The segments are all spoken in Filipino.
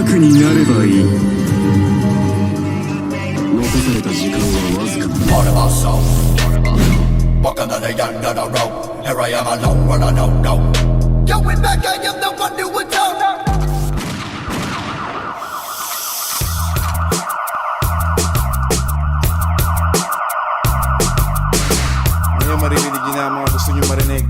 楽になればいい。残された時間はわずかだ。 Part of my soul. Walk another young down the road. Here I am alone, but I don't know. Going back, I am the one who would know. Ngayon maririnig niyo na ang mga gusto niyo marinig.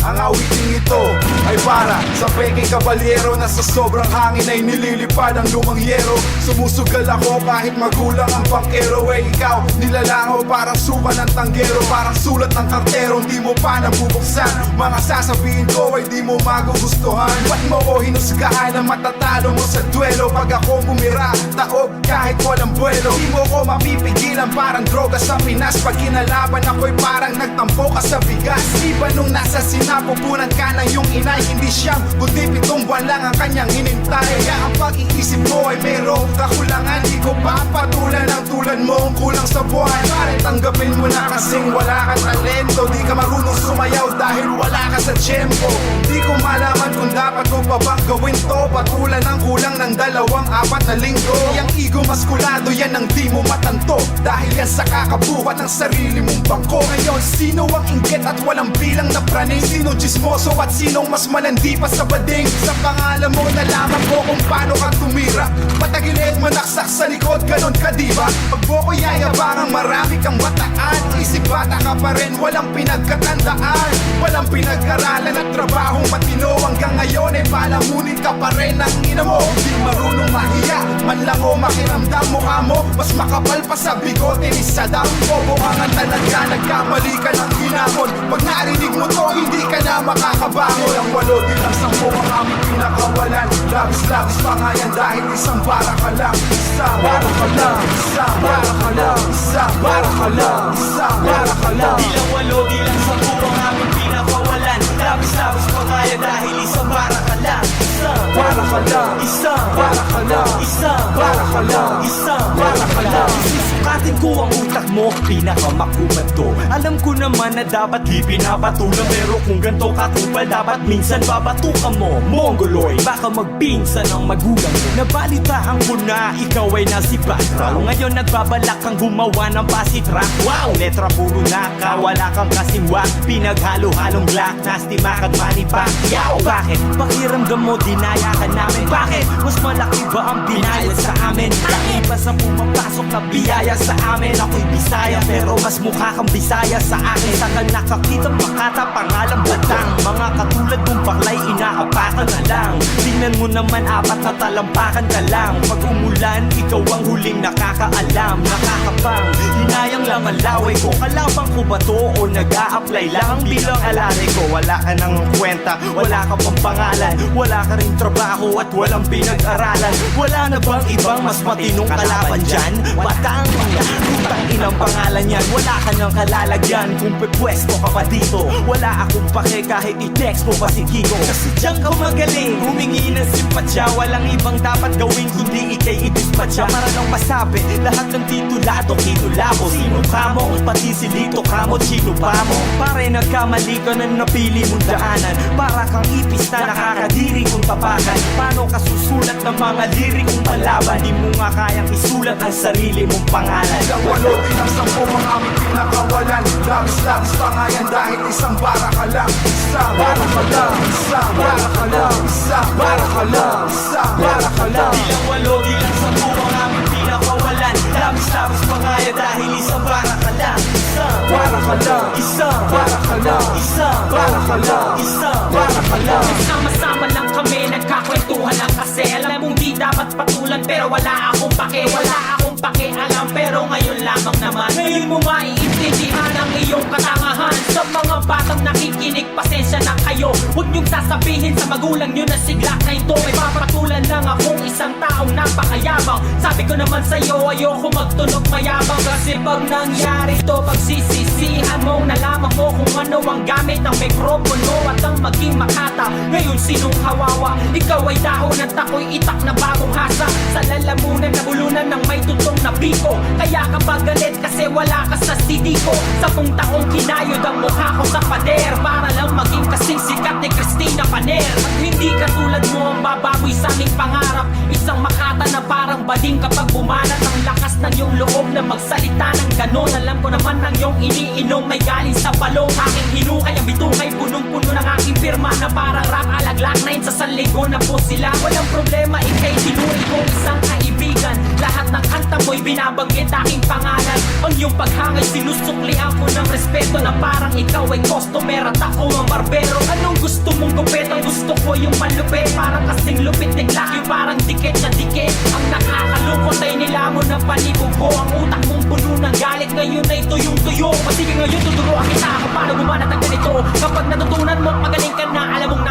Ang awiting ito ay para sa peking kabalyero na sa sobrang hangin ay nililipad ang lumang yero. Sumusugal ako kahit magulang ang pangkero. Eh ikaw, nilalangaw parang suba ng tanggero. Parang sulat ng kartero, hindi mo pa nabubuksan. Mga sasabihin ko ay di mo magugustuhan. Ba't mo ko hinusgahan na matatalo mo sa duelo? Pag ako bumira, taob kahit walang buwelo. Di mo ko mapipigilan parang droga sa Pinas. Pag kinalaban ako'y parang nagtampo ka sa bigas. Iba nung nasa sinapupunan ka ng iyong inay. Hindi siyang kundi 7 buwan lang ang kanyang hinintay. Kaya ang pag-iisip mo ay mayroong kakulangan. Di ko papatulan ang tulad mong kulang sa buhay. Pare tanggapin mo na kasing wala kang talento. Di ka marunong sumayaw dahil wala ka sa tiyempo. Di ko malaman kung dapat ko pa bang gawin to. Patulan ng kulang ng 2-4 na linggo. Yang ego maskulado yan ang di mo matanto. Dahil yan sa kakabuhat ng sarili mong bangko. Ngayon sino ang inggit at walang bilang na praning? Sinong chismoso at sinong mas malandi pa sa bading? Sa pangalan mo nalaman ko kung paano ka tumira. Patagilid manaksak sa likod, ganon ka diba? Pag mo ko yayabangang marami kang bataan. Isip bata ka pa rin, walang pinagkatandaan. Walang pinag-aralan at trabahong matino. Hanggang ngayon ay palamunin ka pa rin ang ina mo. Di marunong mahiya, man lang o makiramdam mukha mo. Mas makapal pa sa bigote ni Saddam. Bobo ka nga talaga, nagkamali ka ng ginamon. Pag narinig mo to, hindi ka na makakabangon. Ang 8 di lang 10 ang aming pinakawalan. Labis-labis pa nga yan dahil isang bara ka lang. Isang bara ka lang, isang bara ka lang, isang bara ka lang, isang bara ka lang. Di lang 8, di lang 10 ang aming pinakawalan. Labis-labis pa nga yan dahil isang bara ka lang. Isang Bara ka lang, isang bara ka lang, isang bara ka lang, isang bara ka lang. Susukatin ko ang utak mo, pinakamakumat to. Alam ko naman na dapat di pinapatulan. Pero kung ganito katupal, dapat minsan babatukan mo. Mongoloid, baka magpinsan ang magulang mo. Nabalitaan ko na ikaw ay nasi background. Ngayon nagbabalak kang gumawa ng pasit rock. Wow, letra puro naka, wala kang kasimwa. Pinaghalo-halong black, nasty mac at money back. Yaw, bakit? Pakiramdam mo dinaya ka namin. Bakit? Mas malaki ba ang binayad sa amin? Iba sa pumapasok na biyaya sa amin. Ako'y Bisaya pero mas mukha kang Bisaya sa akin. Saka nakakita Makata, pangalan Batang. Mga katulad mong baklay inaapakan na lang. Tingnan mo naman 4 na talampakan ka lang. Pag umulan, ikaw ang huling nakakaalam. Nakakapang, hinayang lang ang laway ko. Kalabang ko ba to o nag-a-apply lang bilang alari ko? Wala ka nang kwenta, wala ka pang pangalan. Wala ka rin trabaho at walang pinag-aralan. Wala na bang ibang mas matinong kalaban dyan? Batang, utang inang pangalan yan. Wala ka nang kalalagyan kung pepwesto ka pa dito. Wala akong pake kahit i-text mo pa si Kiko. Kasi diyan ka magaling, humingi ng simpatsya. Walang ibang dapat gawin kundi ikay i-dispatcha. Para lang masabi, lahat ng titulado kitulabo. Sino ka mo? Pati si Lito ka mo, chino pa mo. Pare nagkamali ka na napili mong daanan. Para kang ipis na nakakadiri kung tapakan. Paano ka susulat ng mga lirikong palaban? Di mo nga kayang isulat ang sarili mong pangalan. Ang 8 di lang 10 ang aming pinakawalan. Labis-labis pa nga yan dahil isang bara ka lang. Isang bara ka lang, isang bara ka lang, isang bara ka lang, isang bara ka lang. Di lang 8, di lang 10 ang aming pinakawalan. Labis-labis pa nga yan dahil isang bara ka lang. Isang Bara ka lang, isang bara ka lang, isang bara ka lang, isang bara ka lang. Sama-sama lang kami, nagkakwentuhan lang kasi alam mong di dapat patulan pero wala akong pake. Wala akong pakialam pero ngayon lamang naman. Ngayon mo maiintindihan ang iyong katangahan. Sa mga batang nakikinig, pasensya na kayo. Huwag niyong sasabihin sa magulang niyo na sigla na ito. May papatulan lang akong isang taong napakayabang. Sabi ko naman sa'yo, ayoko magtunog mayabang. Kasi pag nangyari to, pagsisisihan mo, nalaman mo kung ano ang gamit ng mikropono at ang maging makata. Ngayon sinong kawawa? Ikaw ay dahon at ako'y itak na bagong hasa. Sa lalamunan na bulunan ng may tutong na biko. Kaya kapag galit kasi wala ka sa CD ko, 10 taong kinayod ang mukha ko sa pader para lang maging kasing sikat ni Christina Paner. At hindi katulad mo ang bababoy sa aming pangarap, isang makata na parang bading kapag bumanat ang lakas ng iyong loob na magsalita ng ganon. Alam ko naman ang iyong iniinom may galing sa balong. Aking hinukay ang bitungay, punong-puno ng aking pirma na parang rap alaglag na yun sa sanligo na po sila. Walang problema, ikay tinuri kong isang kaibigan. Lahat ng kanta mo'y binabanggit aking pangalan. Ang iyong paghangay sinusuklian ko ng respeto na parang ikaw ay customer at ako ang barbero. Anong gusto mong gupit? Ang gusto ko yung malupit, parang kasing lupit ni Glock, yung parang dikit na dikit. Ang nakakalungkot ay nilamon ng palibog ko. Ang utak mong puno ng galit, ngayon ay tuyong-tuyo. Masiging ngayon tuturuan kita kung paano bumanat ang ganito. Kapag natutunan mo, magaling ka na, alam mong